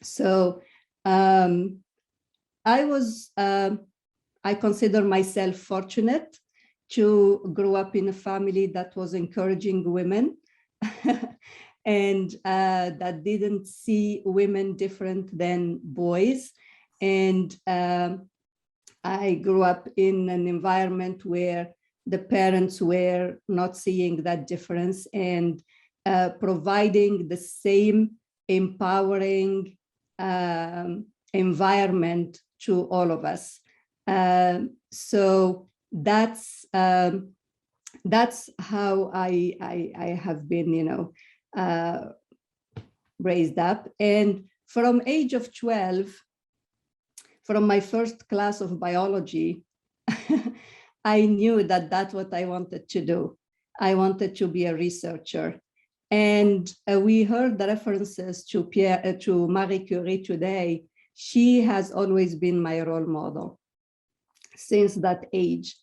So I consider myself fortunate to grow up in a family that was encouraging women and that didn't see women different than boys. And I grew up in an environment where the parents were not seeing that difference and providing the same empowering environment to all of us. So that's how I have been, raised up. And from age of 12, from my first class of biology, I knew that that's what I wanted to do. I wanted to be a researcher. And we heard the references to Marie Curie today. She has always been my role model since that age.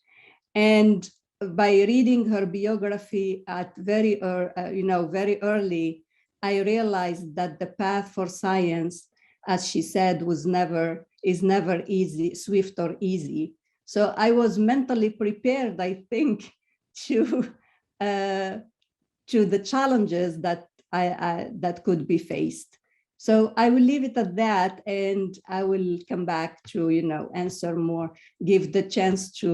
And by reading her biography at very early, I realized that the path for science, as she said, is never easy, swift or easy. So I was mentally prepared, I think, to the challenges that that could be faced. So I will leave it at that, and I will come back to answer more, give the chance to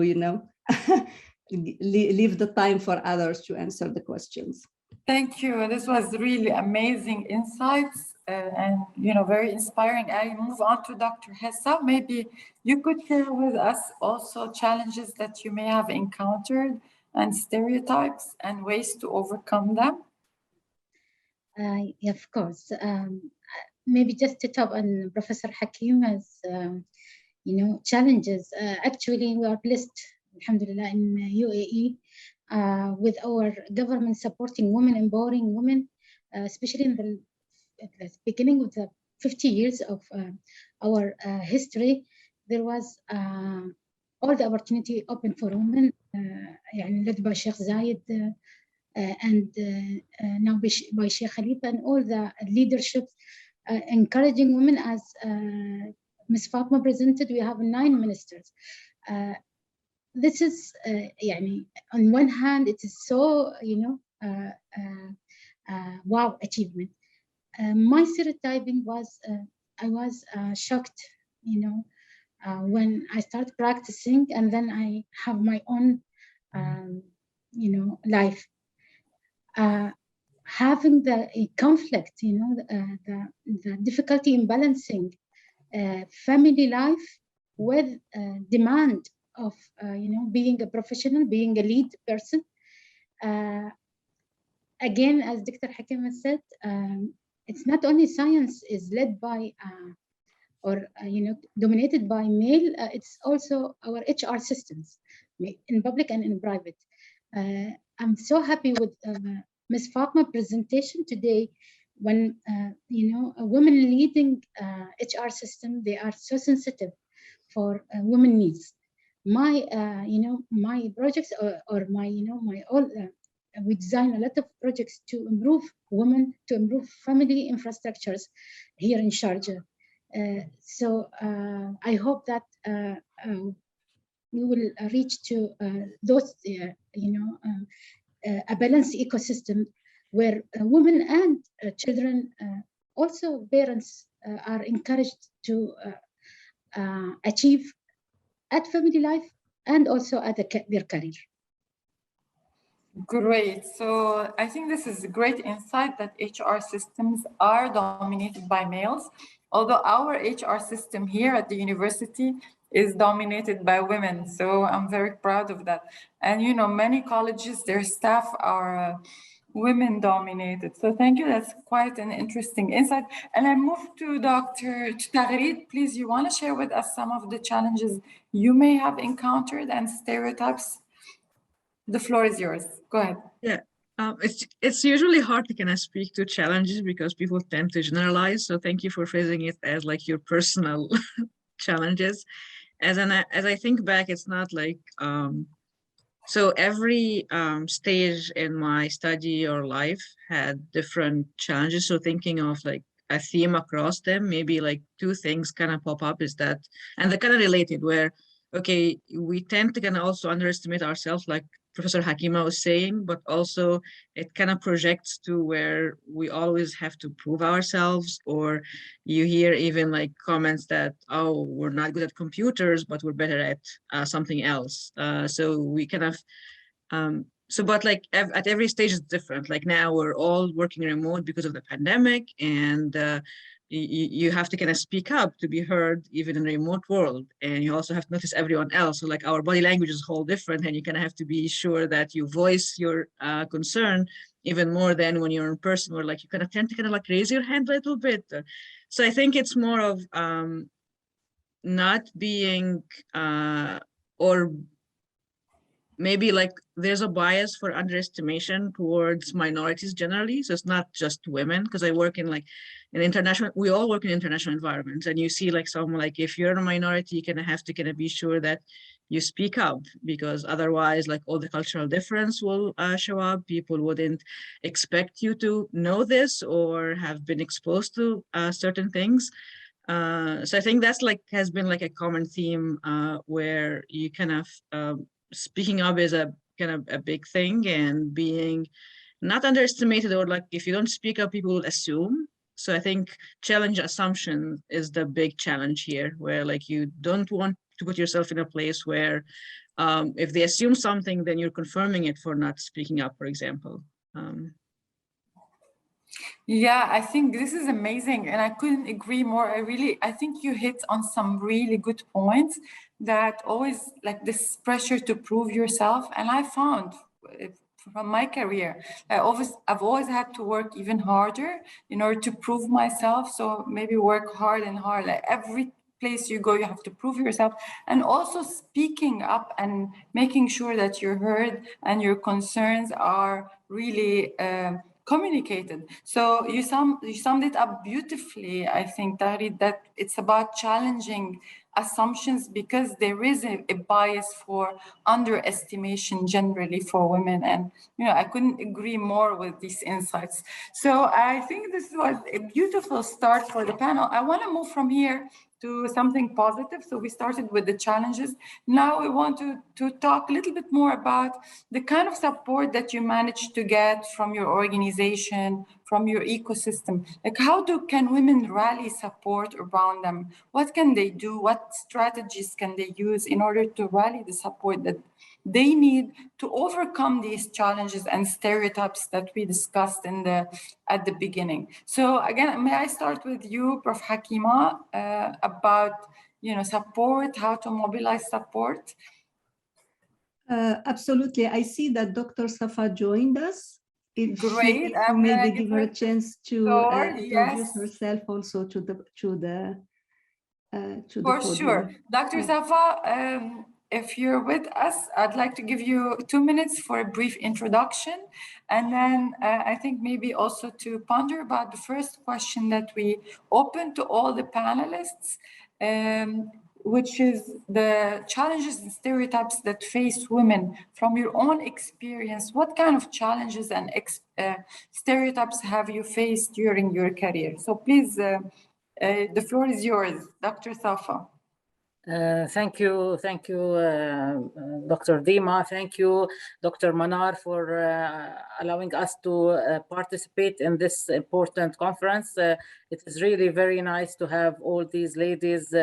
leave the time for others to answer the questions. Thank you. This was really amazing insights and very inspiring. I move on to Dr. Hessa. Maybe you could share with us also challenges that you may have encountered and stereotypes and ways to overcome them. Yeah, of course. Maybe just to top on Professor Hakima's, challenges. Actually, we are blessed, alhamdulillah, in UAE with our government supporting women, empowering women, especially in the beginning of the 50 years of our history. There was all the opportunity open for women, led by Sheikh Zayed and now by Sheikh Khalifa, and all the leadership encouraging women. As Ms. Fatma presented, we have 9 ministers. This is, on one hand, it is so, wow achievement. My stereotyping was, I was shocked, when I started practicing, and then I have my own, life. Having the conflict, the difficulty in balancing family life with demand of, being a professional, being a lead person. Again, as Dr. Hakim said, it's not only science is led by or dominated by male, it's also our HR systems in public and in private. I'm so happy with Ms. Fatma presentation today. When a woman leading HR system, they are so sensitive for women needs. My my projects or my my all. We design a lot of projects to improve women, to improve family infrastructures here in Sharjah. So I hope that we will reach to those, a balanced ecosystem where women and children, also parents, are encouraged to achieve at family life and also at their career. Great. So I think this is a great insight that HR systems are dominated by males, although our HR system here at the university is dominated by women. So I'm very proud of that. And, many colleges, their staff are women dominated. So thank you. That's quite an interesting insight. And I move to Dr. Tagreed. Please, you want to share with us some of the challenges you may have encountered and stereotypes? The floor is yours. Go ahead. Yeah, it's usually hard to kind of speak to challenges because people tend to generalize. So thank you for phrasing it as like your personal challenges. As I think back, it's not like so every stage in my study or life had different challenges. So thinking of like a theme across them. Maybe like two things kind of pop up is that, and they're kind of related, where, okay, we tend to kind of also underestimate ourselves, like Professor Hakima was saying, but also it kind of projects to where we always have to prove ourselves, or you hear even like comments that, oh, we're not good at computers, but we're better at something else. So we kind of, but like at every stage is different. Like now we're all working remote because of the pandemic, and you have to kind of speak up to be heard even in a remote world, and you also have to notice everyone else. So like our body language is whole different, and you kind of have to be sure that you voice your concern even more than when you're in person, where like you kind of tend to kind of like raise your hand a little bit. So I think it's more of not being or maybe like there's a bias for underestimation towards minorities generally. So it's not just women, because I work in like an international, we all work in international environments, and you see like someone like, if you're a minority, you kind of have to kind of be sure that you speak up, because otherwise like all the cultural difference will show up. People wouldn't expect you to know this or have been exposed to certain things. So I think that's like has been like a common theme where you kind of speaking up is a kind of a big thing, and being not underestimated, or like if you don't speak up, people will assume. So I think challenge assumption is the big challenge here, where like you don't want to put yourself in a place where if they assume something, then you're confirming it for not speaking up, for example. Yeah, I think this is amazing, and I couldn't agree more. I think you hit on some really good points that always like this pressure to prove yourself. And I found from my career, I've always had to work even harder in order to prove myself. So maybe work hard and hard. Like every place you go, you have to prove yourself, and also speaking up and making sure that you're heard and your concerns are really communicated. So you summed it up beautifully, I think, Tari, that it's about challenging assumptions, because there is a bias for underestimation generally for women. And I couldn't agree more with these insights. So I think this was a beautiful start for the panel. I want to move from here to something positive. So we started with the challenges. Now we want to talk a little bit more about the kind of support that you managed to get from your organization, from your ecosystem. Like can women rally support around them? What can they do? What strategies can they use in order to rally the support that they need to overcome these challenges and stereotypes that we discussed at the beginning? So again, may I start with you, Prof. Hakima, about support, how to mobilize support? Absolutely. I see that Dr. Safa joined us. If Great. she maybe give her a chance to introduce yes. herself also to the For podium. sure. Dr. Safa, if you're with us, I'd like to give you 2 minutes for a brief introduction. And then I think maybe also to ponder about the first question that we open to all the panelists, which is the challenges and stereotypes that face women. From your own experience, what kind of challenges and stereotypes have you faced during your career? So please, the floor is yours, Dr. Safa. Thank you, Dr. Dima. Thank you, Dr. Manar, for allowing us to participate in this important conference. It is really very nice to have all these ladies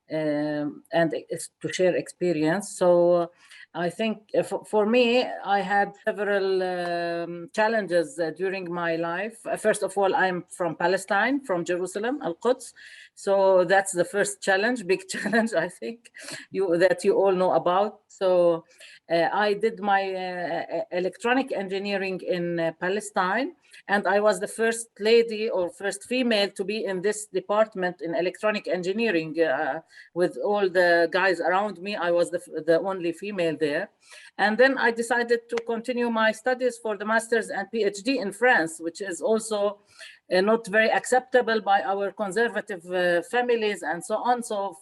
and to share experience. So I think for me, I had several challenges during my life. First of all, I'm from Palestine, from Jerusalem, Al-Quds. So that's the first challenge, big challenge, I think, that you all know about. So I did my electronic engineering in Palestine, and I was the first lady or first female to be in this department in electronic engineering. With all the guys around me, I was the only female there. And then I decided to continue my studies for the master's and PhD in France, which is also not very acceptable by our conservative families and so on. So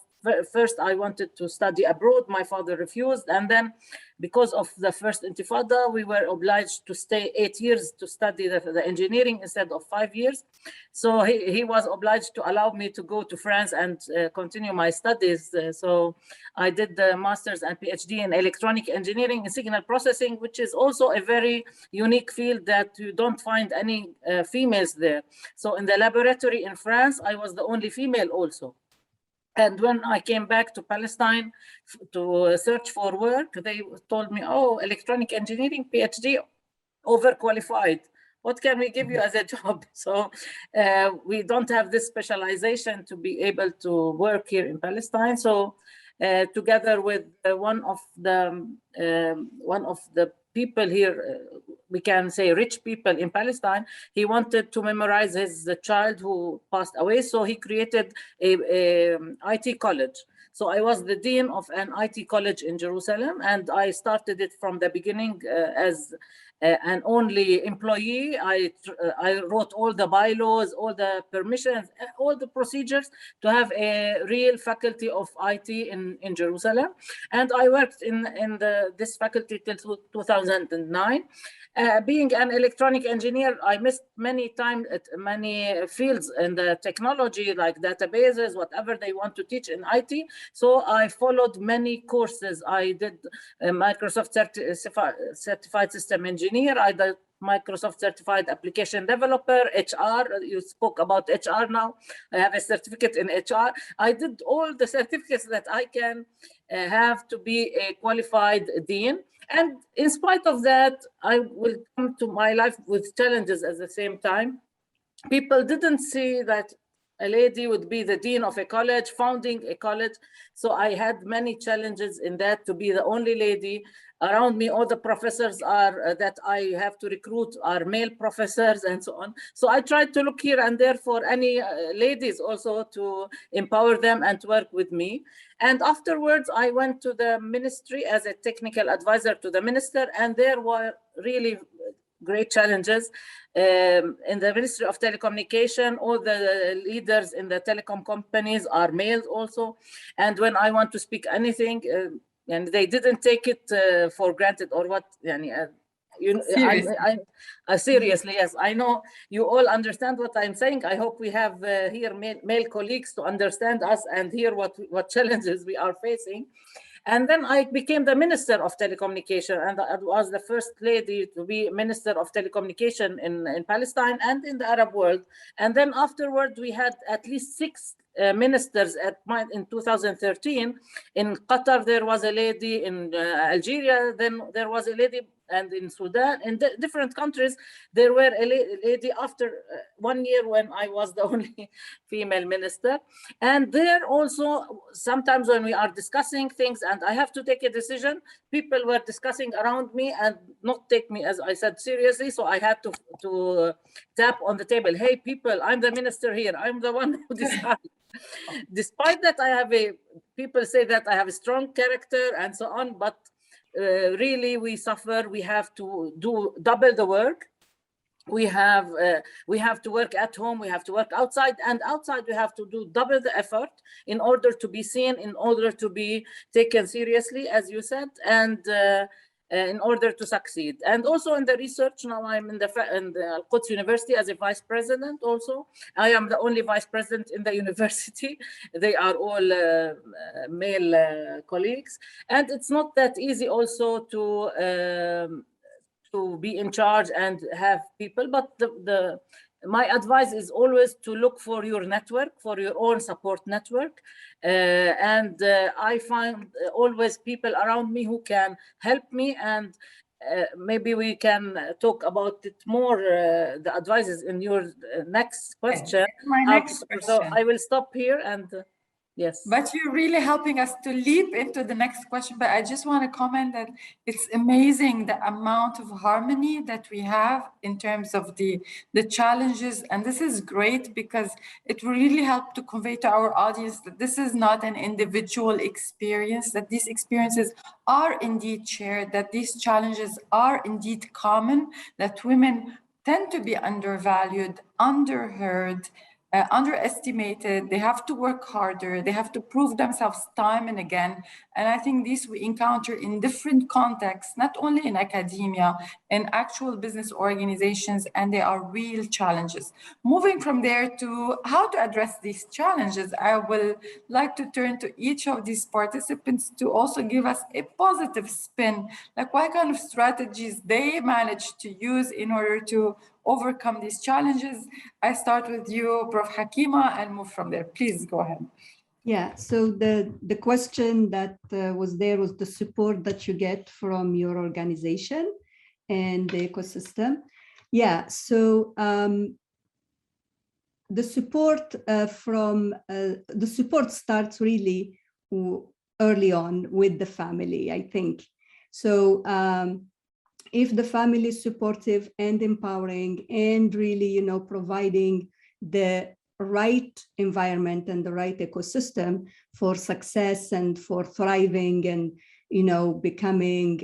first I wanted to study abroad. My father refused, and then because of the first Intifada, we were obliged to stay 8 years to study the engineering instead of 5 years. So he was obliged to allow me to go to France and continue my studies. So I did the master's and PhD in electronic engineering and signal processing, which is also a very unique field that you don't find any females there. So in the laboratory in France, I was the only female also. And when I came back to Palestine to search for work, they told me, oh, electronic engineering, PhD, overqualified. What can we give you as a job? So we don't have this specialization to be able to work here in Palestine. So together with one of the people here, we can say rich people in Palestine, he wanted to memorize his child who passed away. So he created a IT college. So I was the dean of an IT college in Jerusalem, and I started it from the beginning as an only employee. I wrote all the bylaws, all the permissions, all the procedures to have a real faculty of IT in Jerusalem. And I worked in this faculty till 2009. Being an electronic engineer, I missed many times at many fields in the technology, like databases, whatever they want to teach in IT. So I followed many courses. I did Microsoft Certified System Engineer. I did Microsoft Certified Application Developer, HR. You spoke about HR now. I have a certificate in HR. I did all the certificates that I can have to be a qualified dean. And in spite of that, I will come to my life with challenges at the same time. People didn't see that a lady would be the dean of a college, founding a college. So I had many challenges in that, to be the only lady. Around me, all the professors are that I have to recruit are male professors and so on. So I tried to look here and there for any ladies also to empower them and to work with me. And afterwards, I went to the ministry as a technical advisor to the minister, and there were really great challenges. In the Ministry of Telecommunication, all the leaders in the telecom companies are males also. And when I want to speak anything, and they didn't take it for granted or what, seriously. Seriously, yes. I know you all understand what I'm saying. I hope we have here male colleagues to understand us and hear what challenges we are facing. And then I became the Minister of Telecommunication, and I was the first lady to be Minister of Telecommunication in Palestine and in the Arab world. And then afterward, we had at least 6 ministers in 2013. In Qatar, there was a lady. In Algeria, then there was a lady. And in Sudan, in different countries, there were a lady after 1 year when I was the only female minister. And there also, sometimes when we are discussing things and I have to take a decision, people were discussing around me and not take me, as I said, seriously. So I had to tap on the table. Hey, people, I'm the minister here. I'm the one who decides. Despite that, people say that I have a strong character and so on, but really we suffer. We have to do double the work. We have to work at home, we have to work outside, and outside we have to do double the effort in order to be seen, in order to be taken seriously, as you said, and in order to succeed. And also in the research, now I'm in the Al-Quds University as a vice president also. I am the only vice president in the university. They are all male colleagues. And it's not that easy also to be in charge and have people, but my advice is always to look for your network, for your own support network. And I find always people around me who can help me, and maybe we can talk about it more, the advices in your next question. My next question. So I will stop here and yes. But you're really helping us to leap into the next question. But I just want to comment that it's amazing the amount of harmony that we have in terms of the challenges. And this is great because it will really help to convey to our audience that this is not an individual experience, that these experiences are indeed shared, that these challenges are indeed common, that women tend to be undervalued, underheard, underestimated. They have to work harder. They have to prove themselves time and again. And I think this we encounter in different contexts, not only in academia, in actual business organizations, and they are real challenges. Moving from there to how to address these challenges, I will like to turn to each of these participants to also give us a positive spin, like what kind of strategies they manage to use in order to overcome these challenges. I start with you, Prof. Hakima, and move from there. Please go ahead. Yeah, so the question that was there was the support that you get from your organization and the ecosystem. Yeah, so the support the support starts really early on with the family, I think. So if the family is supportive and empowering and really, providing the right environment and the right ecosystem for success and for thriving and, becoming,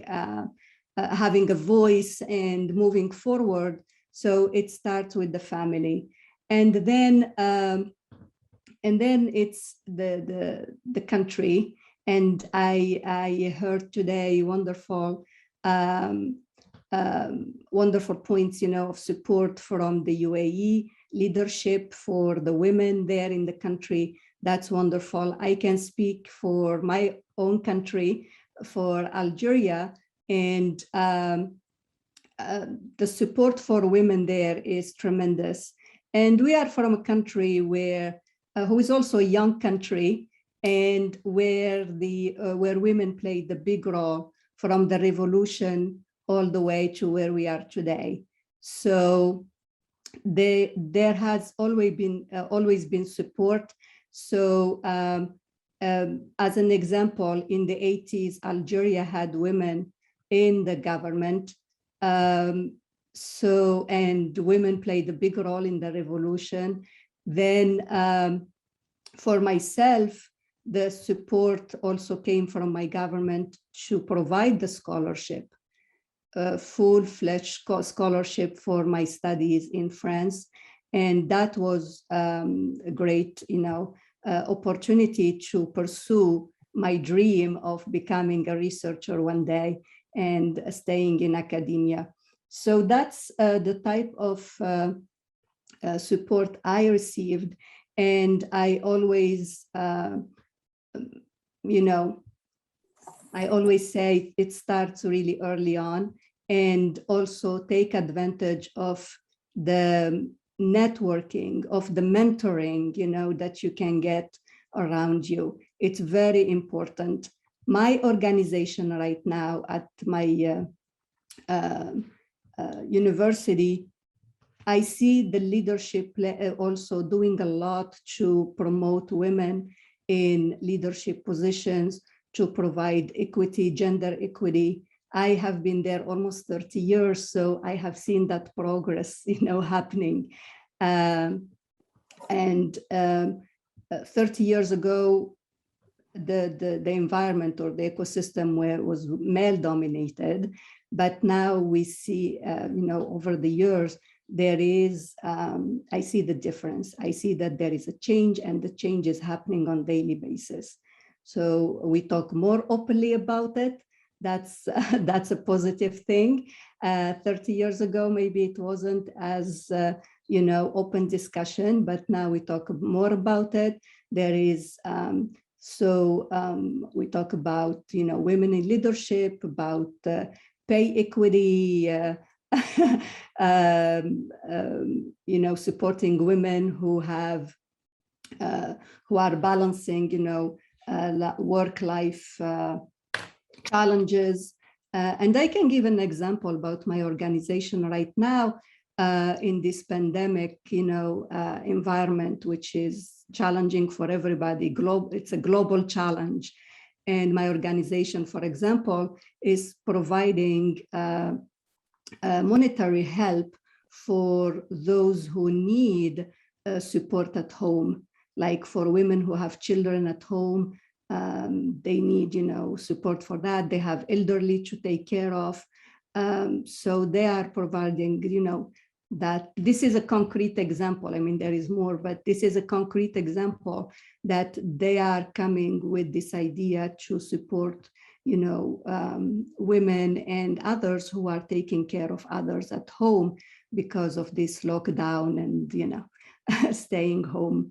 having a voice and moving forward. So it starts with the family. And then it's the country. And I heard today wonderful points, of support from the UAE leadership for the women there in the country. That's wonderful. I can speak for my own country, for Algeria, and the support for women there is tremendous. And we are from a country where, who is also a young country, and where where women played the big role from the revolution all the way to where we are today. So there has always been support. So as an example, in the 80s, Algeria had women in the government. And women played a big role in the revolution. Then for myself, the support also came from my government to provide the scholarship, full-fledged scholarship for my studies in France. And that was a great, opportunity to pursue my dream of becoming a researcher one day and staying in academia. So that's the type of support I received. And I always, I always say it starts really early on, and also take advantage of the networking, of the mentoring, that you can get around you. It's very important. My organization right now at my university, I see the leadership also doing a lot to promote women in leadership positions, to provide equity, gender equity. I have been there almost 30 years, so I have seen that progress, happening. 30 years ago, the environment or the ecosystem was male dominated, but now we see, over the years, there is, I see the difference. I see that there is a change, and the change is happening on a daily basis. So we talk more openly about it. That's a positive thing. 30 years ago, maybe it wasn't as, open discussion, but now we talk more about it. There is, we talk about, women in leadership, about pay equity, supporting women who are balancing, work-life challenges. And I can give an example about my organization right now in this pandemic, environment, which is challenging for everybody. It's a global challenge. And my organization, for example, is providing monetary help for those who need support at home, like for women who have children at home. They need, support for that. They have elderly to take care of. So they are providing, that this is a concrete example. I mean, there is more, but this is a concrete example that they are coming with this idea to support, you know, women and others who are taking care of others at home because of this lockdown and, you know, staying home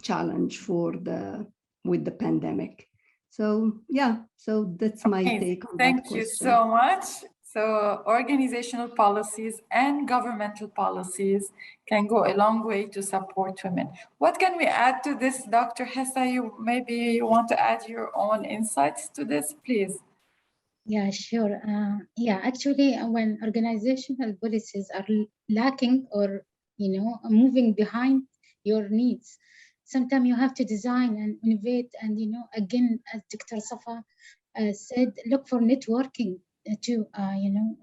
challenge with the pandemic. So yeah, so that's my take on that question. Thank you so much. So organizational policies and governmental policies can go a long way to support women. What can we add to this, Dr. Hessa? You maybe want to add your own insights to this, please. Yeah, sure. Yeah, actually, when organizational policies are lacking or, you know, moving behind your needs, sometimes you have to design and innovate. And, you know, again, as Dr. Safa said, look for networking to, you know,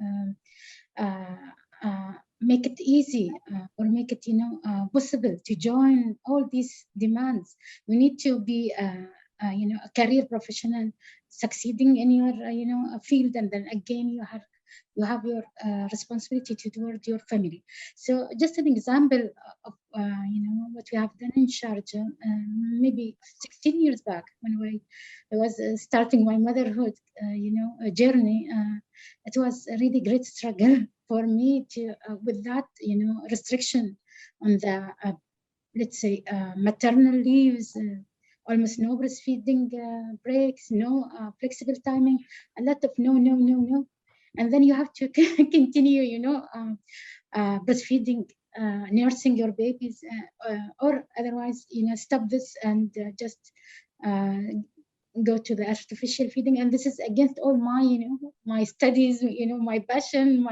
make it easy or make it, you know, possible to join all these demands. We need to be, you know, a career professional succeeding in your, you know, field, and then again you have your responsibility toward your family. So just an example of, you know, what we have done in Sharjah, maybe 16 years back when I was starting my motherhood, you know, journey. It was a really great struggle for me to, with that, you know, restriction on the, let's say, maternal leaves, almost no breastfeeding breaks, no flexible timing, a lot of no. And then you have to continue, you know, breastfeeding, nursing your babies, or otherwise, you know, stop this and just go to the artificial feeding. And this is against all my, you know, my studies, you know, my passion,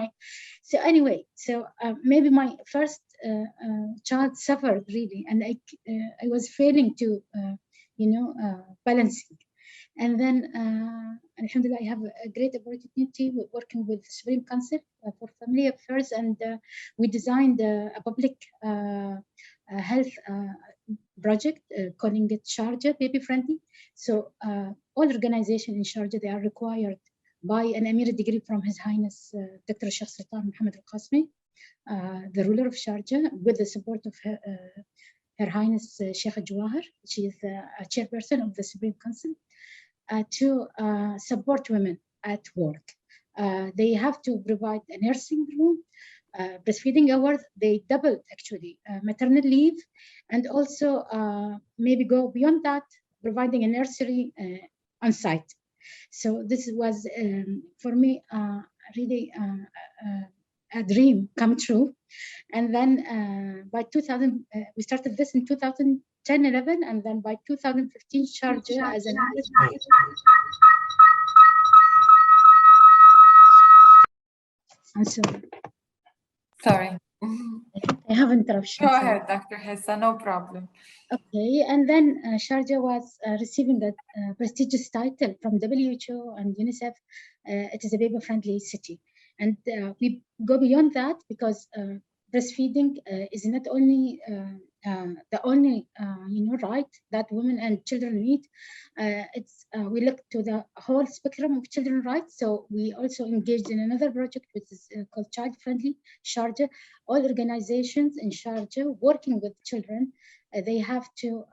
so anyway, so maybe my first child suffered really, and I was failing to, you know, balancing. And then, alhamdulillah, I have a great opportunity with working with the Supreme Council for Family Affairs, and we designed a public health project, calling it Sharjah Baby Friendly. So all organizations in Sharjah, they are required by an Emir degree from His Highness Dr. Sheikh Sultan Mohammed Al-Qasmi, the ruler of Sharjah, with the support of Her Highness Sheikh Jawahar. She is a chairperson of the Supreme Council, to support women at work. They have to provide a nursing room, breastfeeding hours. They doubled actually maternal leave, and also maybe go beyond that, providing a nursery on site. So this was for me really a dream come true. And then by 2000, we started this in 2010-11, and then by 2015, Sharjah as an I'm sorry. I have interruption. Go ahead, Dr. Hessa, no problem. Okay, and then Sharjah was receiving the prestigious title from WHO and UNICEF. It is a baby-friendly city. And we go beyond that because breastfeeding is not only the only you know, right that women and children need. It's we look to the whole spectrum of children rights. So we also engaged in another project which is called Child Friendly Sharjah. All organizations in Sharjah working with children, they have to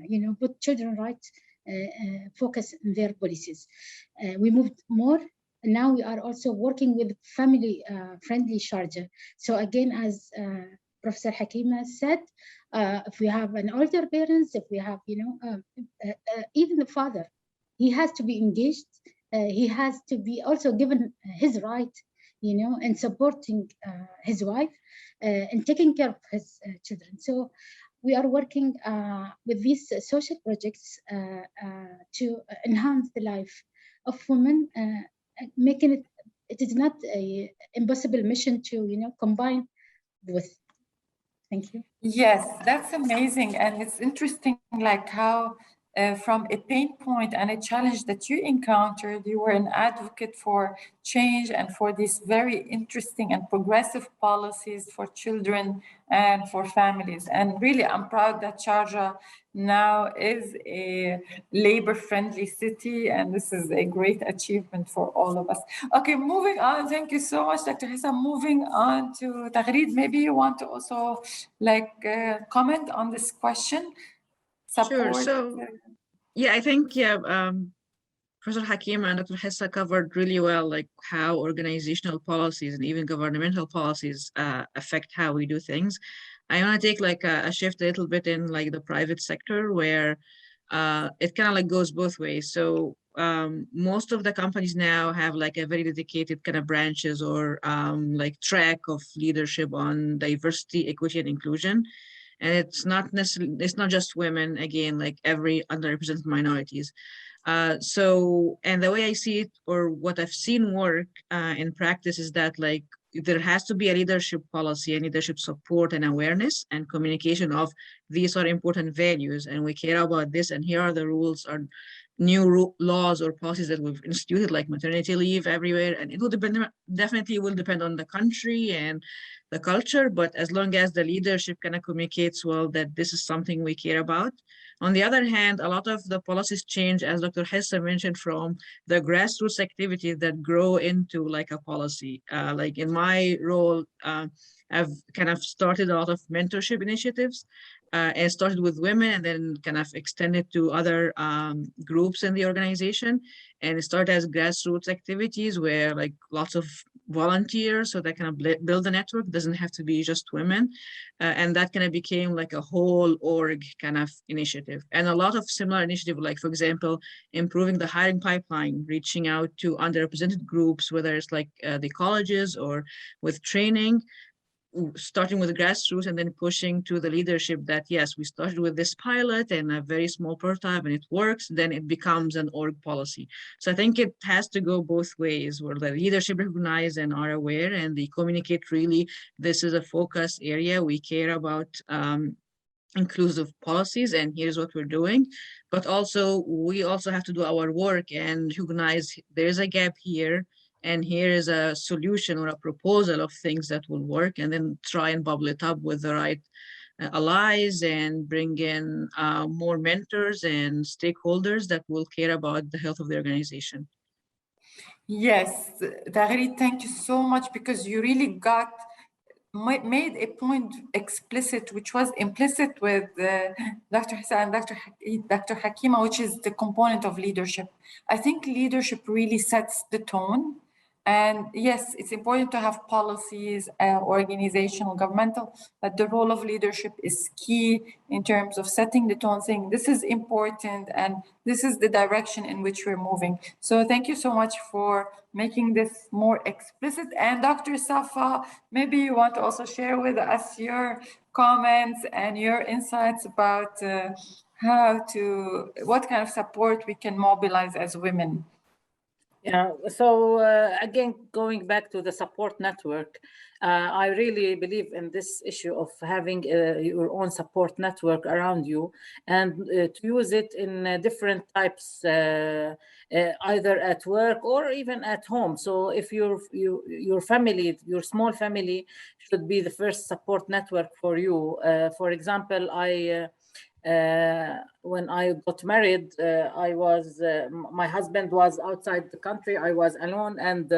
you know, put children rights focus in their policies. We moved more. Now we are also working with family friendly Sharjah. So again, as Professor Hakima said, if we have an older parents, if we have, you know, even the father, he has to be engaged. He has to be also given his right, you know, in supporting his wife and taking care of his children. So we are working with these social projects to enhance the life of women, making it is not a impossible mission to, you know, combine both. Thank you. Yes, that's amazing. And it's interesting, like how from a pain point and a challenge that you encountered, you were an advocate for change and for these very interesting and progressive policies for children and for families. And really, I'm proud that Sharjah now is a labor-friendly city, and this is a great achievement for all of us. Okay, moving on. Thank you so much, Dr. Hissam. Moving on to Taghreed, maybe you want to also comment on this question? Sure. So, yeah, I think, Professor Hakim and Dr. Hessa covered really well, like how organizational policies and even governmental policies affect how we do things. I want to take like a shift a little bit in like the private sector where it kind of like goes both ways. So most of the companies now have like a very dedicated kind of branches or like track of leadership on diversity, equity, and inclusion. And it's not necessarily, it's not just women, again, like every underrepresented minorities. So, and the way I see it, or what I've seen work in practice, is that like there has to be a leadership policy and leadership support and awareness and communication of these are important values and we care about this, and here are the rules or new laws or policies that we've instituted, like maternity leave everywhere. And it will definitely will depend on the country and the culture, but as long as the leadership kind of communicates well that this is something we care about. On the other hand, a lot of the policies change, as Dr. Hessa mentioned, from the grassroots activities that grow into like a policy. Like in my role, I've kind of started a lot of mentorship initiatives and started with women and then kind of extended to other groups in the organization. And it started as grassroots activities where like lots of volunteers, so that kind of build a network. It doesn't have to be just women. And that kind of became like a whole org kind of initiative. And a lot of similar initiatives, like for example, improving the hiring pipeline, reaching out to underrepresented groups, whether it's like the colleges or with training, starting with grassroots and then pushing to the leadership that, yes, we started with this pilot and a very small prototype and it works, then it becomes an org policy. So I think it has to go both ways, where the leadership recognize and are aware and they communicate really, this is a focus area, we care about inclusive policies and here's what we're doing. But also, we also have to do our work and recognize there's a gap here, and here is a solution or a proposal of things that will work, and then try and bubble it up with the right allies and bring in more mentors and stakeholders that will care about the health of the organization. Yes, Taghreed, thank you so much, because you really made a point explicit, which was implicit with Dr. Hassan and Dr. Hakima, which is the component of leadership. I think leadership really sets the tone. And yes, it's important to have policies, organizational, governmental, but the role of leadership is key in terms of setting the tone, saying this is important and this is the direction in which we're moving. So thank you so much for making this more explicit. And Dr. Safa, maybe you want to also share with us your comments and your insights about what kind of support we can mobilize as women. Yeah, so again, going back to the support network, I really believe in this issue of having your own support network around you, and to use it in different types, either at work or even at home. So if your family, your small family should be the first support network for you. For example, when I got married, my husband was outside the country. I was alone, and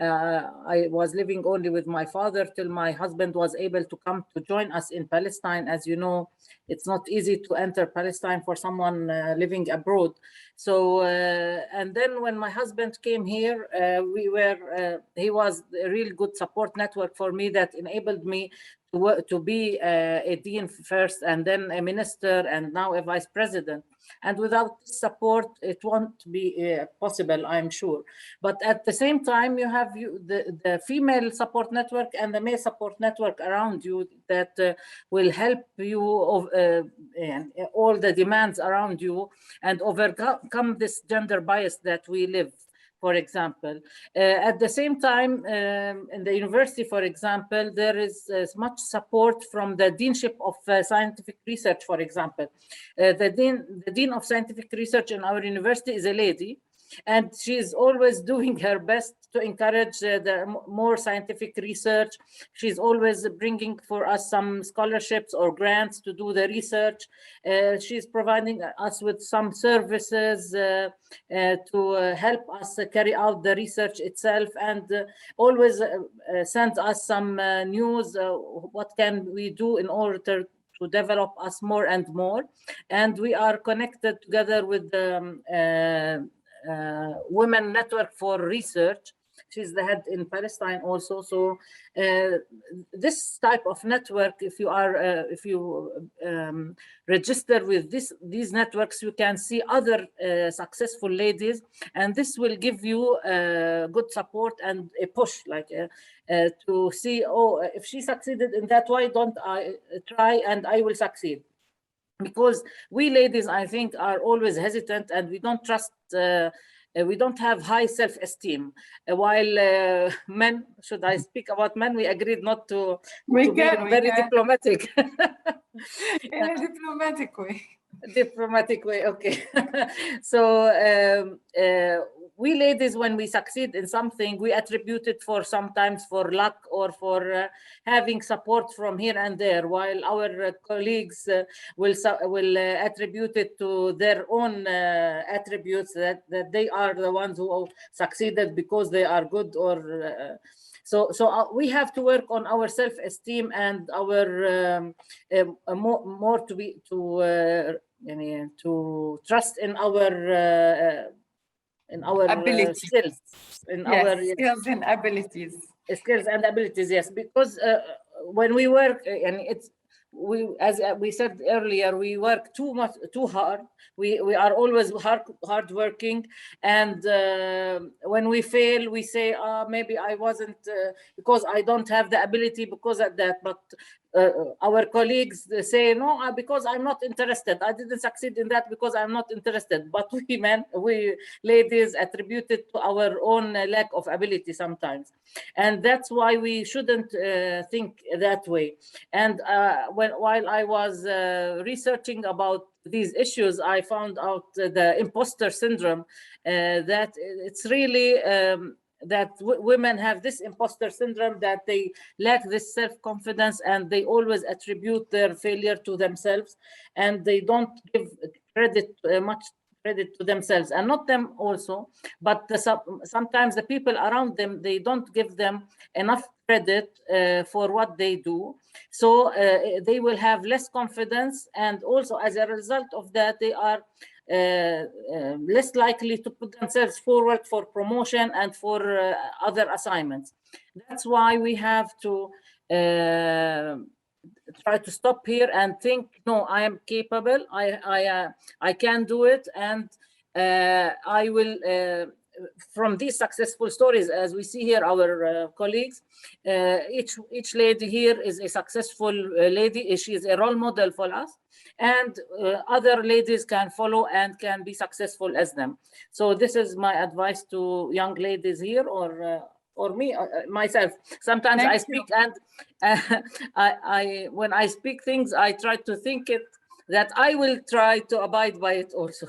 I was living only with my father till my husband was able to come to join us in Palestine. As you know, it's not easy to enter Palestine for someone living abroad. So, and then when my husband came here, he was a real good support network for me that enabled me to be a dean first, and then a minister, and now a vice president. And without support, it won't be possible, I'm sure. But at the same time, you have the female support network and the male support network around you that will help you and all the demands around you and overcome this gender bias that we live. for example. At the same time, in the university, for example, there is much support from the Deanship of Scientific Research, for example. The Dean of Scientific Research in our university is a lady, and she is always doing her best to encourage the more scientific research. She's always bringing for us some scholarships or grants to do the research. She's providing us with some services to help us carry out the research itself, and always sends us some news, what can we do in order to develop us more and more. And we are connected together with the Women Network for Research. She's the head in Palestine also. So this type of network, if you register with these networks, you can see other successful ladies, and this will give you good support and a push, like to see, oh, if she succeeded in that, why don't I try and I will succeed? Because we ladies, I think, are always hesitant, and we don't trust, we don't have high self-esteem. While men, should I speak about men? We agreed not to, be very diplomatic. In a diplomatic way. Diplomatic way, okay. So we ladies, when we succeed in something, we attribute it sometimes for luck or for having support from here and there, while our colleagues will attribute it to their own attributes, that they are the ones who succeeded because they are good, or so we have to work on our self-esteem and our more to trust in our ability. Skills, skills and abilities. Skills and abilities, yes. Because when we work, and as we said earlier, we work too hard. We are always hardworking, and when we fail, we say, maybe I wasn't, because I don't have the ability because of that. But our colleagues say, no, because I'm not interested. I didn't succeed in that because I'm not interested. But we ladies attribute it to our own lack of ability sometimes. And that's why we shouldn't think that way. And while I was researching about these issues, I found out the imposter syndrome, that it's really that women have this imposter syndrome, that they lack this self-confidence, and they always attribute their failure to themselves, and they don't give much credit to themselves, and not them also, but sometimes the people around them, they don't give them enough credit for what they do. So they will have less confidence, and also as a result of that, they are less likely to put themselves forward for promotion and for other assignments. That's why we have to try to stop here and think, no, I am capable, I can do it, and I will, from these successful stories, as we see here, our colleagues, each lady here is a successful lady. She is a role model for us, and other ladies can follow and can be successful as them. So this is my advice to young ladies here, or me, myself. Sometimes I speak, and when I speak things, I try to think it, that I will try to abide by it also.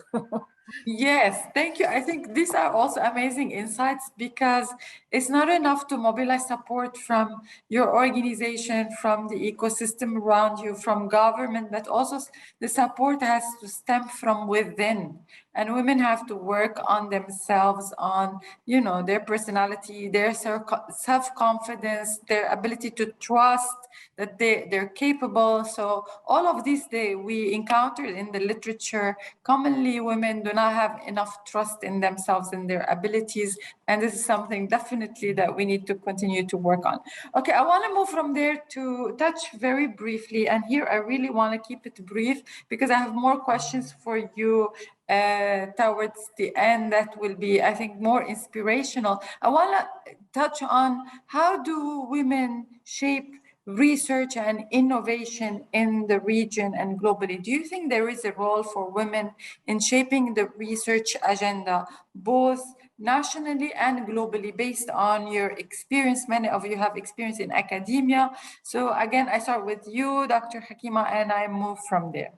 Yes, thank you. I think these are also amazing insights, because it's not enough to mobilize support from your organization, from the ecosystem around you, from government, but also the support has to stem from within. And women have to work on themselves, on, their personality, their self-confidence, their ability to trust that they're capable. So all of these we encountered in the literature. Commonly, women do not have enough trust in themselves and their abilities. And this is something definitely that we need to continue to work on. Okay, I want to move from there to touch very briefly. And here I really want to keep it brief, because I have more questions for you towards the end that will be, I think, more inspirational. I want to touch on, how do women shape research and innovation in the region and globally? Do you think there is a role for women in shaping the research agenda, both nationally and globally based on your experience. Many of you have experience in academia. So again, I start with you, Dr. Hakima, and I move from there.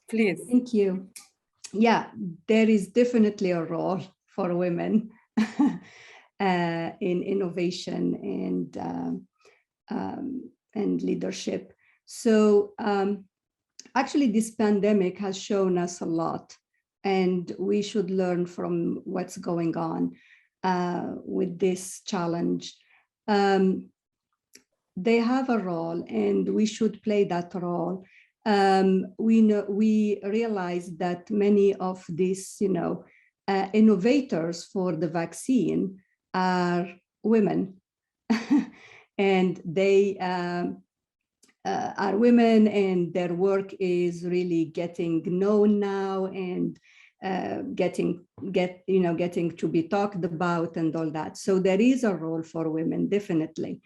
Please. Thank you. Yeah, there is definitely a role for women in innovation and leadership. So actually, this pandemic has shown us a lot, and we should learn from what's going on with this challenge. They have a role, and we should play that role. We realize that many of these, innovators for the vaccine are women, and they are women, and their work is really getting known now and getting to be talked about and all that. So there is a role for women, definitely.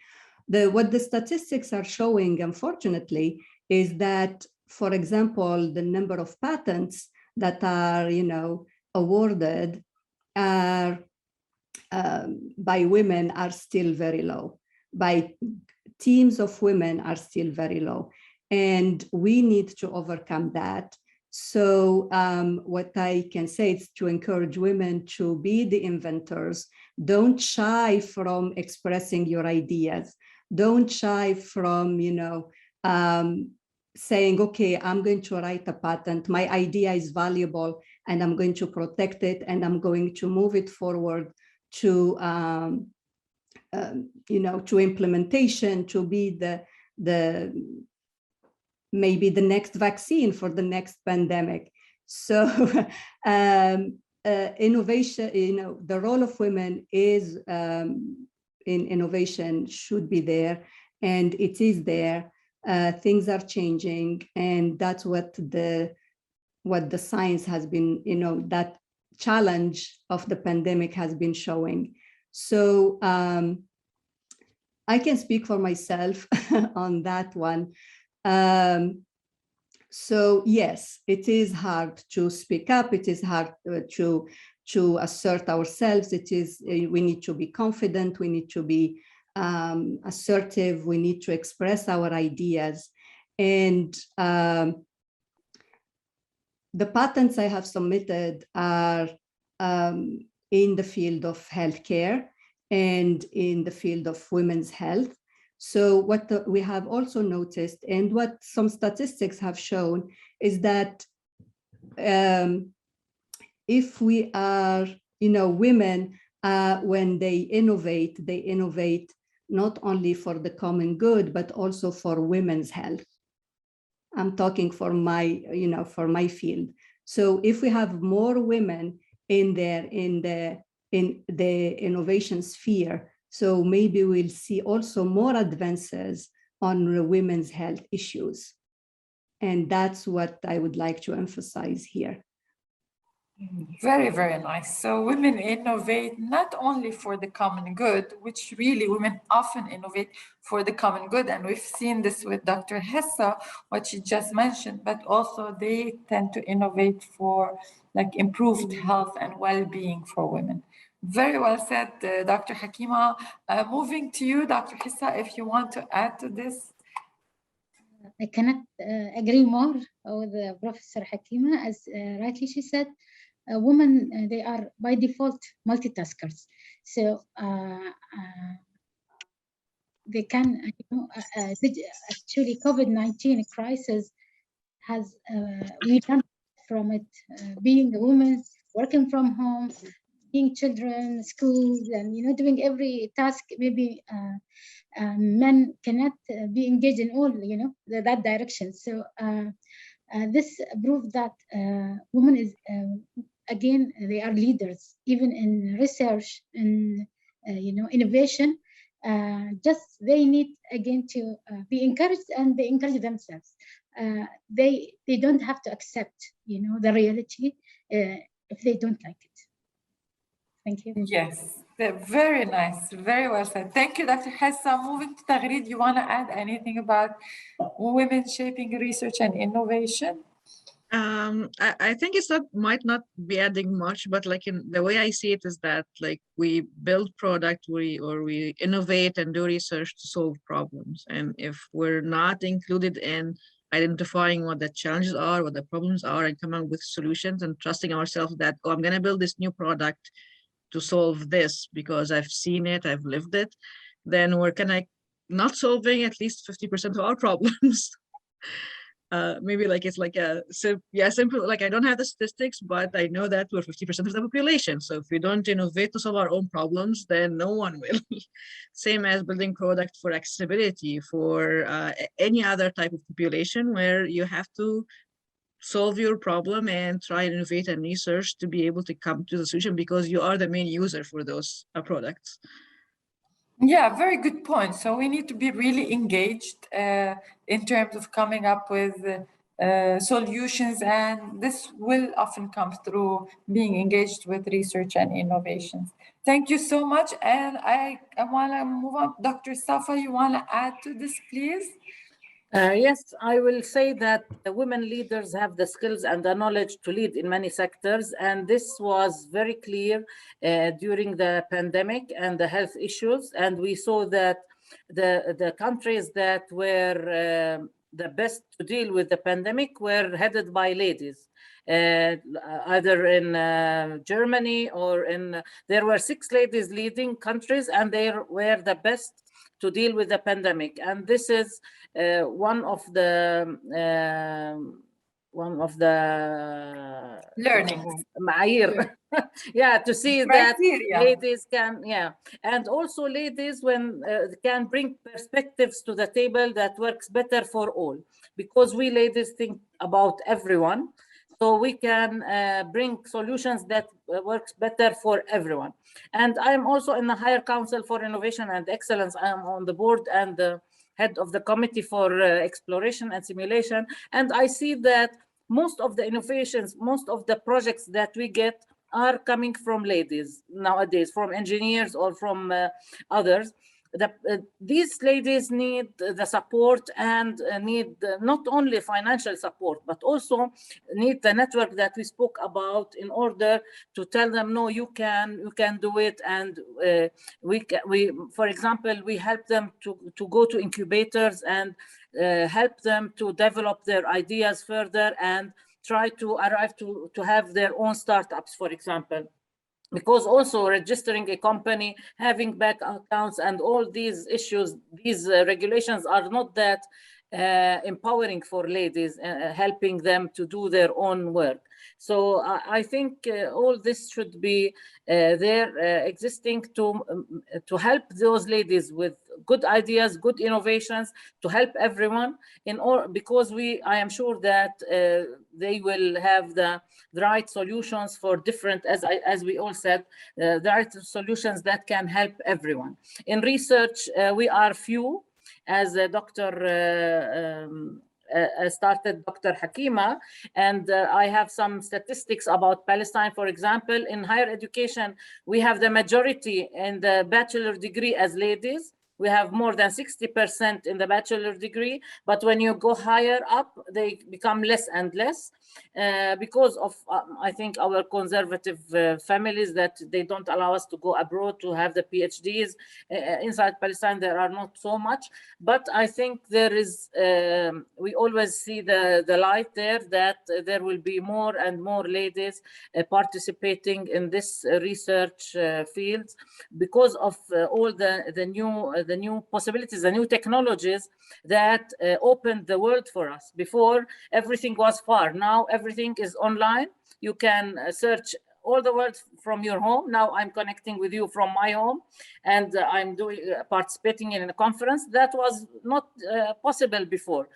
What the statistics are showing, unfortunately, is that, for example, the number of patents that are, awarded are by women are still very low. By teams of women are still very low, and we need to overcome that. So what I can say is to encourage women to be the inventors. Don't shy from expressing your ideas. Don't shy from, saying, okay, I'm going to write a patent. My idea is valuable, and I'm going to protect it, and I'm going to move it forward to to implementation, to be maybe the next vaccine for the next pandemic. So innovation, the role of women is in innovation should be there, and it is there. Things are changing, and that's what the science has been, that challenge of the pandemic has been showing. So I can speak for myself on that one. So yes, it is hard to speak up. It is hard to assert ourselves. We need to be confident. We need to be assertive. We need to express our ideas. And the patents I have submitted are in the field of healthcare and in the field of women's health. So what we have also noticed, and what some statistics have shown, is that if we are, women, when they innovate not only for the common good, but also for women's health. I'm talking for my, for my field. So if we have more women in the innovation sphere, so maybe we'll see also more advances on women's health issues. And that's what I would like to emphasize here. Very, very nice. So women innovate not only for the common good, which really women often innovate for the common good. And we've seen this with Dr. Hessa, what she just mentioned, but also they tend to innovate for like improved health and well-being for women. Very well said, Dr. Hakima. Moving to you, Dr. Hessa, if you want to add to this. I cannot agree more with Professor Hakima. As rightly she said, women, they are by default multitaskers. So they can, actually COVID-19 crisis has, we learned from it, being a woman, working from home, being children, schools, and doing every task. Maybe men cannot be engaged in all, that direction. So this proved that women is, again, they are leaders, even in research and innovation. Just they need again to be encouraged, and they encourage themselves. They don't have to accept, the reality if they don't like it. Thank you. Yes, very nice, very well said. Thank you, Dr. Hessa. Moving to Taghreed, you want to add anything about women shaping research and innovation? I think it's not might not be adding much, but like in the way I see it is that like we build product, we innovate and do research to solve problems. And if we're not included in identifying what the challenges are, what the problems are, and coming up with solutions and trusting ourselves that, oh, I'm gonna build this new product to solve this because I've seen it, I've lived it, then we're kind of not solving at least 50% of our problems. Maybe like it's like a simple, like I don't have the statistics, but I know that we're 50% of the population. So if we don't innovate to solve our own problems, then no one will. Same as building product for accessibility for any other type of population where you have to solve your problem and try and innovate and research to be able to come to the solution because you are the main user for those products. Yeah, very good point. So we need to be really engaged in terms of coming up with solutions, and this will often come through being engaged with research and innovations. Thank you so much. And I want to move on. Dr. Safa, you want to add to this, please? Yes, I will say that women leaders have the skills and the knowledge to lead in many sectors. And this was very clear during the pandemic and the health issues. And we saw that the countries that were the best to deal with the pandemic were headed by ladies. Either in Germany or there were 6 ladies leading countries, and they were the best to deal with the pandemic. And this is one of the learnings. Yeah, to see that ladies can, and also ladies when can bring perspectives to the table that works better for all, because we ladies think about everyone. So we can bring solutions that works better for everyone. And I'm also in the Higher Council for Innovation and Excellence. I'm on the board and the head of the Committee for Exploration and Simulation. And I see that most of the innovations, most of the projects that we get are coming from ladies nowadays, from engineers or from others. These ladies need the support and need not only financial support, but also need the network that we spoke about in order to tell them, no, you can do it. And we, for example, we help them to go to incubators and help them to develop their ideas further and try to arrive to have their own startups, for example. Because also registering a company, having bank accounts, and all these issues, these regulations are not that empowering for ladies, helping them to do their own work. So I think all this should be there existing to help those ladies with good ideas, good innovations, to help everyone because I am sure that they will have the right solutions for different, as we all said, the right solutions that can help everyone. In research, we are few, as Dr. Started Dr. Hakima, and I have some statistics about Palestine. For example, in higher education, we have the majority in the bachelor degree as ladies. We have more than 60% in the bachelor degree, but when you go higher up, they become less and less because of, I think, our conservative families, that they don't allow us to go abroad to have the PhDs. Inside Palestine, there are not so much, but I think there is, we always see the light there, that there will be more and more ladies participating in this research fields because of all the new possibilities, the new technologies that opened the world for us. Before, everything was far. Now everything is online. You can search all the world from your home. Now I'm connecting with you from my home, and I'm participating in a conference that was not possible before.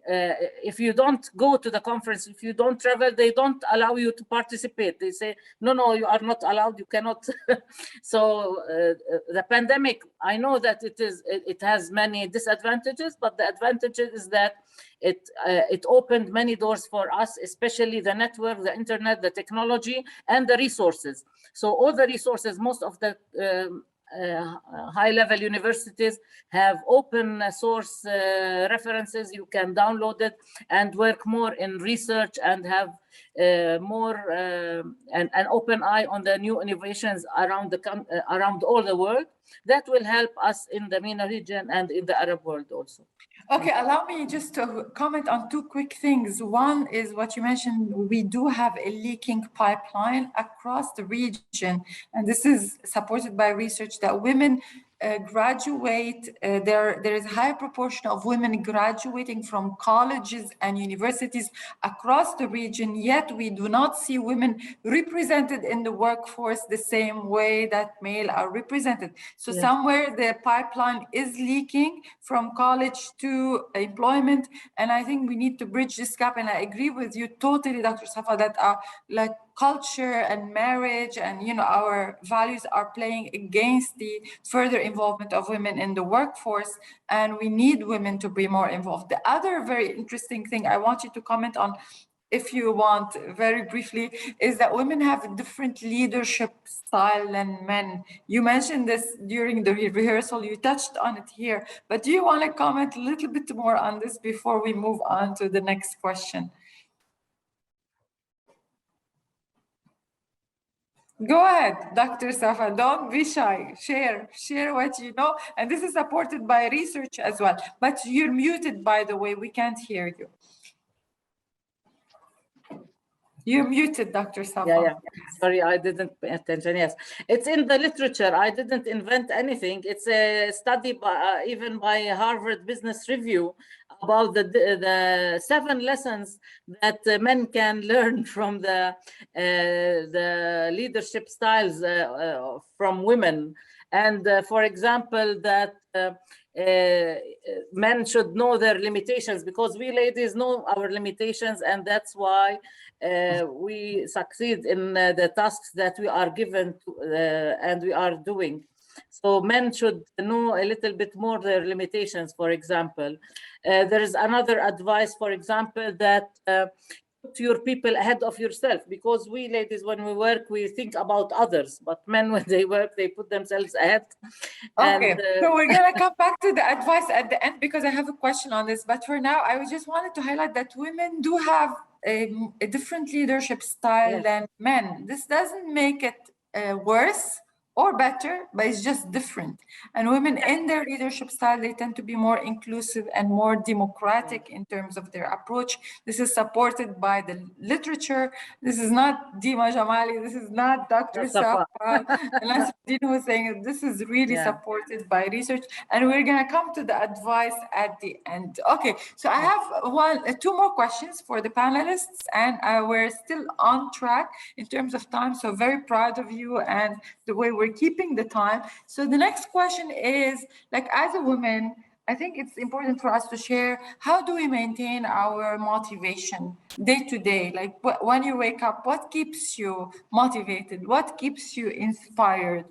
If you don't go to the conference, if you don't travel, they don't allow you to participate. They say, no, you are not allowed, you cannot. So the pandemic, I know that it has many disadvantages, but the advantage is that it opened many doors for us, especially the network, the internet, the technology, and the resources. So all the resources, most of the high-level universities have open source references. You can download it and work more in research and have more an open eye on the new innovations around around all the world. That will help us in the MENA region and in the Arab world also. Okay, allow me just to comment on two quick things. One is what you mentioned, we do have a leaking pipeline across the region, and this is supported by research that women graduate, there is a high proportion of women graduating from colleges and universities across the region, yet we do not see women represented in the workforce the same way that male are represented. So somewhere the pipeline is leaking from college to employment, and I think we need to bridge this gap. And I agree with you totally, Dr. Safa, that like culture and marriage and our values are playing against the further involvement of women in the workforce, and we need women to be more involved. The other very interesting thing I want you to comment on, if you want, very briefly, is that women have a different leadership style than men. You mentioned this during the rehearsal, you touched on it here, but do you want to comment a little bit more on this before we move on to the next question? Go ahead, Dr. Safa, don't be shy. Share what you know. And this is supported by research as well. But you're muted, by the way, we can't hear you. You're muted, Dr. Safa. Yeah. Sorry, I didn't pay attention. Yes, it's in the literature. I didn't invent anything. It's a study by, even by Harvard Business Review about the 7 lessons that men can learn from the leadership styles from women. And for example, that men should know their limitations, because we ladies know our limitations, and that's why we succeed in the tasks that we are given to, and we are doing. So men should know a little bit more their limitations. For example, there is another advice, for example, that put your people ahead of yourself, because we ladies, when we work, we think about others, but men, when they work, they put themselves ahead. Okay, and, so we're going to come back to the advice at the end, because I have a question on this. But for now, I just wanted to highlight that women do have a different leadership style than men. This doesn't make it worse or better, but it's just different. And women in their leadership style, they tend to be more inclusive and more democratic in terms of their approach. This is supported by the literature. This is not Dima Jamali. This is not Dr. Safa. Nasruddin was saying it. This is really supported by research. And we're going to come to the advice at the end. Okay, so I have 2 more questions for the panelists, and we're still on track in terms of time. So very proud of you and the way we're keeping the time. So the next question is, like, as a woman, I think it's important for us to share, how do we maintain our motivation day to day? Like, when you wake up, what keeps you motivated? What keeps you inspired?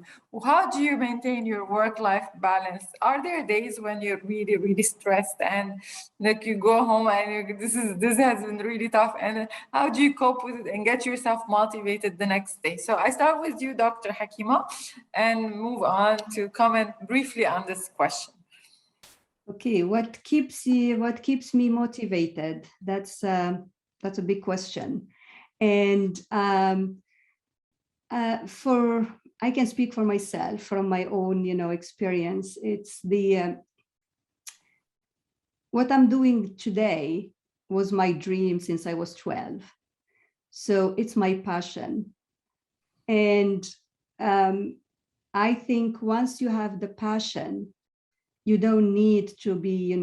How do you maintain your work-life balance? Are there days when you're really, really stressed and like you go home and this has been really tough, and how do you cope with it and get yourself motivated the next day? So I start with you, Dr. Hakima, and move on to comment briefly on this question. Okay, what keeps me motivated? That's a big question, and I can speak for myself from my own experience. It's what I'm doing today was my dream since I was 12, so it's my passion, and I think once you have the passion, you don't need to be,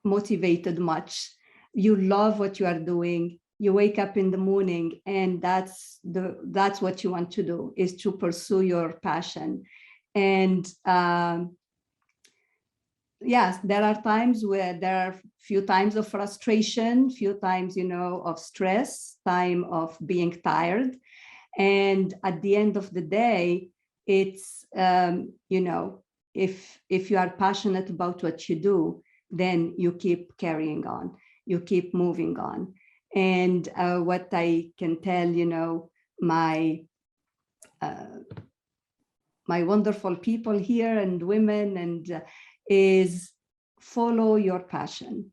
motivated much. You love what you are doing. You wake up in the morning, and that's what you want to do, is to pursue your passion. And yes, there are times where there are few times of frustration, few times, of stress, time of being tired. And at the end of the day, it's, if you are passionate about what you do, then you keep carrying on, you keep moving on. And what I can tell, my my wonderful people here and women, and is follow your passion.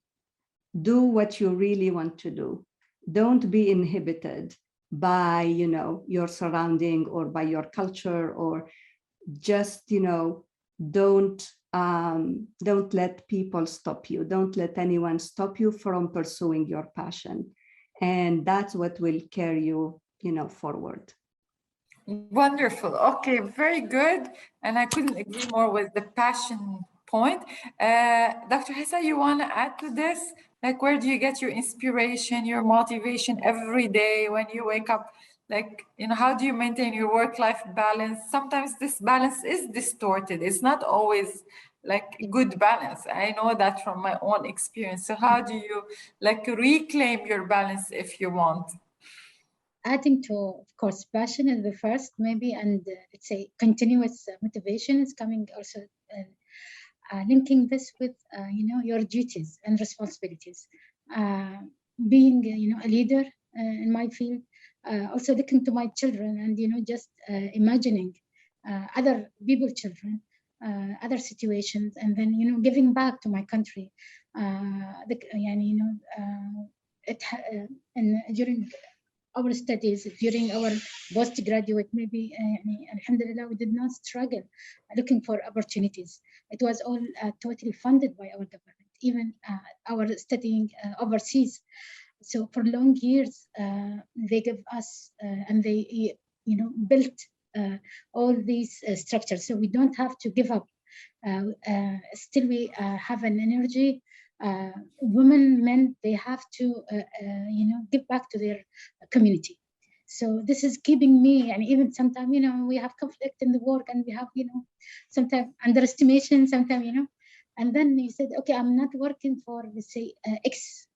Do what you really want to do. Don't be inhibited by, you know, your surrounding or by your culture, or just, you know, don't let people stop you. Don't let anyone stop you from pursuing your passion. And that's what will carry you, you know, forward. Wonderful. Okay, very good. And I couldn't agree more with the passion point. Dr. Hissa, you want to add to this? Like, where do you get your inspiration, your motivation every day when you wake up? Like, you know, how do you maintain your work-life balance? Sometimes this balance is distorted. It's not always like good balance. I know that from my own experience. So how do you like reclaim your balance if you want? Adding to, of course, passion is the first, maybe, and let's say continuous motivation is coming also. Linking this with you know, your duties and responsibilities, being you know, a leader in my field, also looking to my children and you know, just imagining other people's children, other situations, and then you know, giving back to my country. You know, and during our studies, during our postgraduate, maybe, alhamdulillah, we did not struggle looking for opportunities. It was all totally funded by our government, even our studying overseas. So for long years, they give us and they, you know, built all these structures. So we don't have to give up. Still, we have an energy. Women, men, they have to, you know, give back to their community. So this is keeping me, and even sometimes, you know, we have conflict in the work, and we have, you know, sometimes underestimation, sometimes, you know, and then you said, okay, I'm not working for, let's say, X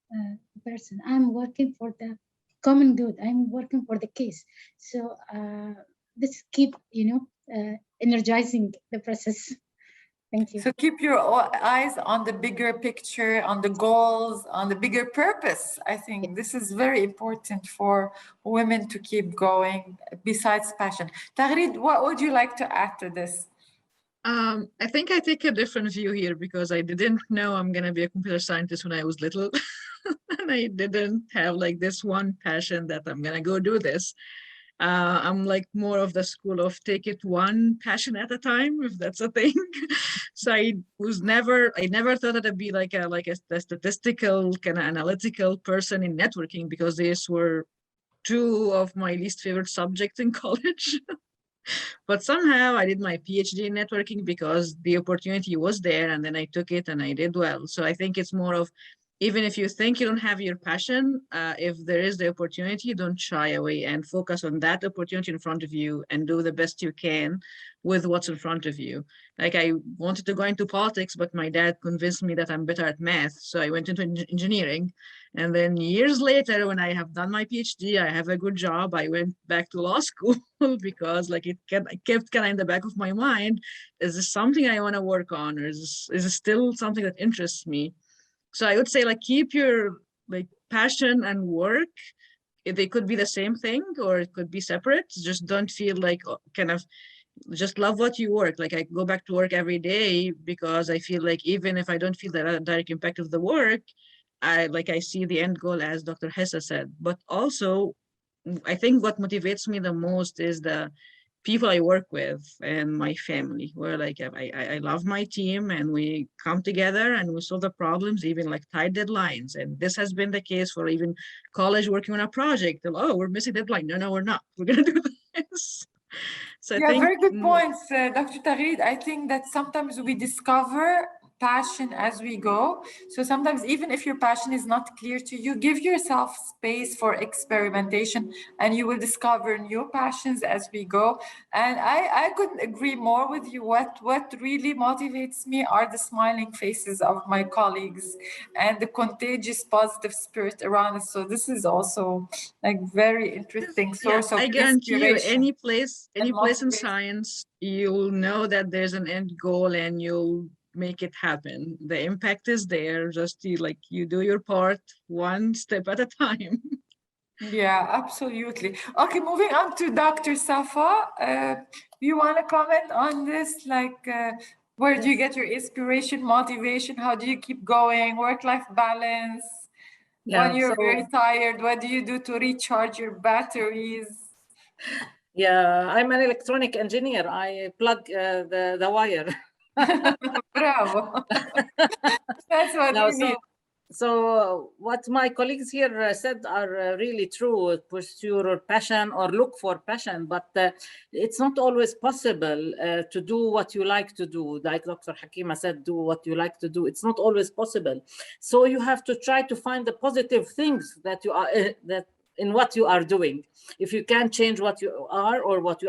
person. I'm working for the common good. I'm working for the case. So this keep, you know, energizing the process. Thank you. So keep your eyes on the bigger picture, on the goals, on the bigger purpose. I think this is very important for women to keep going besides passion. Taghreed, what would you like to add to this? I think I take a different view here because I didn't know I'm going to be a computer scientist when I was little. And I didn't have like this one passion that I'm going to go do this. I'm like more of the school of take it one passion at a time, if that's a thing. So I never thought that I'd be like a statistical kind of analytical person in networking, because these were two of my least favorite subjects in college. But somehow I did my PhD in networking because the opportunity was there, and then I took it and I did well. So I think it's more of, even if you think you don't have your passion, if there is the opportunity, don't shy away and focus on that opportunity in front of you and do the best you can with what's in front of you. Like, I wanted to go into politics, but my dad convinced me that I'm better at math. So I went into engineering. And then years later, when I have done my PhD, I have a good job, I went back to law school because like it kept kind of in the back of my mind. Is this something I want to work on? Or is this still something that interests me? So I would say, like, keep your like passion and work. They could be the same thing or it could be separate. Just don't feel like kind of just love what you work. Like, I go back to work every day because I feel like even if I don't feel the direct impact of the work, I see the end goal, as Dr. Hessa said. But also, I think what motivates me the most is the people I work with and my family, where like I love my team and we come together and we solve the problems, even like tight deadlines. And this has been the case for even college, working on a project. Oh, we're missing deadline. No, we're not. We're going to do this. So Yeah, I think, very good points, Dr. Taghreed. I think that sometimes we discover passion as we go. So sometimes, even if your passion is not clear to you, give yourself space for experimentation and you will discover new passions as we go. And I couldn't agree more with you. What really motivates me are the smiling faces of my colleagues and the contagious positive spirit around us. So this is also like very interesting source of I guarantee you, inspiration. any place in motivation. science, you'll know that there's an end goal and you'll make it happen. The impact is there. Just you do your part one step at a time. Yeah, absolutely. Okay, moving on to Dr. Safa. You want to comment on this? Like, where do you get your inspiration, motivation? How do you keep going? Work-life balance? When you're very tired, what do you do to recharge your batteries? Yeah, I'm an electronic engineer. I plug the wire. Bravo. That's what No, we need. So what my colleagues here said are really true. Pursue your passion or look for passion, but it's not always possible to do what you like to do. Like Dr. Hakima said, do what you like to do. It's not always possible. So you have to try to find the positive things that you are that in what you are doing. If you can't change what you are or what you